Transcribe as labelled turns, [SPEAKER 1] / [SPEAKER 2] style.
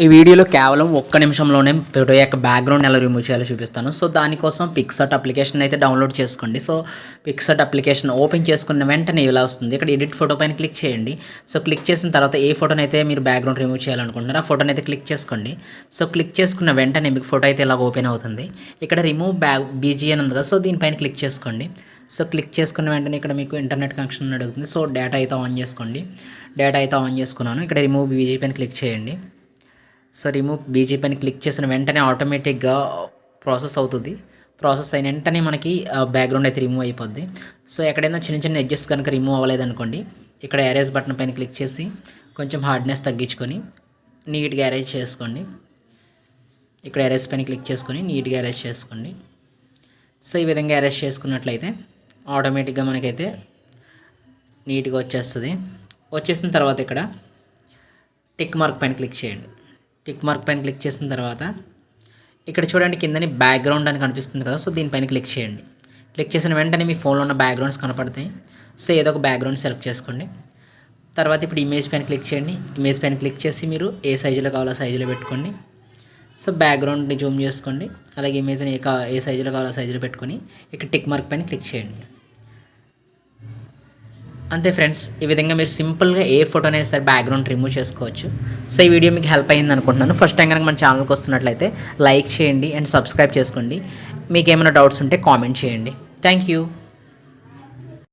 [SPEAKER 1] ఈ వీడియోలో కేవలం ఒక్క నిమిషంలోనే ఫోటో యొక్క బ్యాక్గ్రౌండ్ ఎలా రిమూవ్ చేయాలో చూపిస్తాను. సో దానికోసం పిక్సార్ట్ అప్లికేషన్ అయితే డౌన్లోడ్ చేసుకోండి. సో పిక్సార్ట్ అప్లికేషన్ ఓపెన్ చేసుకున్న వెంటనే ఇలా వస్తుంది. ఇక్కడ ఎడిట్ ఫోటో పైన క్లిక్ చేయండి. సో క్లిక్ చేసిన తర్వాత ఏ ఫోటోని అయితే మీరు బ్యాక్గ్రౌండ్ రిమూవ్ చేయాలనుకుంటున్నారో ఆ ఫోటోని అయితే క్లిక్ చేసుకోండి. సో క్లిక్ చేసుకున్న వెంటనే మీకు ఫోటో అయితే ఇలా ఓపెన్ అవుతుంది. ఇక్కడ రిమూవ్ బీజీ అని ఉంది కదా, సో దీనిపైన క్లిక్ చేసుకోండి. సో క్లిక్ చేసుకున్న వెంటనే ఇక్కడ మీకు ఇంటర్నెట్ కనెక్షన్ అడుగుతుంది. సో డేటా అయితే ఆన్ చేసుకోండి. డేటా అయితే ఆన్ చేసుకున్నాను. ఇక్కడ రిమూవ్ బీజీ పైన క్లిక్ చేయండి. సో రిమూవ్ బీజీ పైన క్లిక్ చేసిన వెంటనే ఆటోమేటిక్గా ప్రాసెస్ అవుతుంది. ప్రాసెస్ అయిన వెంటనే మనకి బ్యాక్గ్రౌండ్ అయితే రిమూవ్ అయిపోద్ది. సో ఎక్కడైనా చిన్న చిన్న ఎడ్జెస్ కనుక రిమూవ్ అవ్వలేదు అనుకోండి, ఇక్కడ ఎరేజ్ బటన్ పైన క్లిక్ చేసి కొంచెం హార్డ్నెస్ తగ్గించుకొని నీట్గా ఎరేజ్ చేసుకోండి. ఇక్కడ ఎరేజ్ పైన క్లిక్ చేసుకొని నీట్గా ఎరేజ్ చేసుకోండి. సో ఈ విధంగా ఎరేజ్ చేసుకున్నట్లయితే ఆటోమేటిక్గా మనకైతే నీట్గా వచ్చేస్తుంది. వచ్చేసిన తర్వాత ఇక్కడ టిక్ మార్క్ పైన క్లిక్ చేయండి. టిక్ మార్క్ పైన క్లిక్ చేసిన తర్వాత ఇక్కడ చూడండి కిందని బ్యాక్గ్రౌండ్ అని కనిపిస్తుంది కదా, సో దీనిపైన క్లిక్ చేయండి. క్లిక్ చేసిన వెంటనే మీ ఫోన్లో ఉన్న బ్యాక్గ్రౌండ్స్ కనపడతాయి. సో ఏదో ఒక బ్యాక్గ్రౌండ్ సెలెక్ట్ చేసుకోండి. తర్వాత ఇప్పుడు ఇమేజ్ పైన క్లిక్ చేయండి. ఇమేజ్ పైన క్లిక్ చేసి మీరు ఏ సైజులో కావాలో సైజులో పెట్టుకోండి. సో బ్యాక్గ్రౌండ్ని జూమ్ చేసుకోండి. అలాగే ఇమేజ్ని ఏ సైజులో కావాలో సైజులో పెట్టుకొని ఇక్కడ టిక్ మార్క్ పైన క్లిక్ చేయండి. అంతే ఫ్రెండ్స్, ఈ విధంగా మీరు సింపుల్గా ఏ ఫోటోనైనా సరే బ్యాక్గ్రౌండ్ రిమూవ్ చేసుకోవచ్చు. సో ఈ వీడియో మీకు హెల్ప్ అయ్యింది అనుకుంటున్నాను. ఫస్ట్ టైం కనుక మన ఛానల్కి వస్తున్నట్లయితే లైక్ చేయండి అండ్ సబ్స్క్రైబ్ చేసుకోండి. మీకు ఏమైనా డౌట్స్ ఉంటే కామెంట్ చేయండి. Thank you.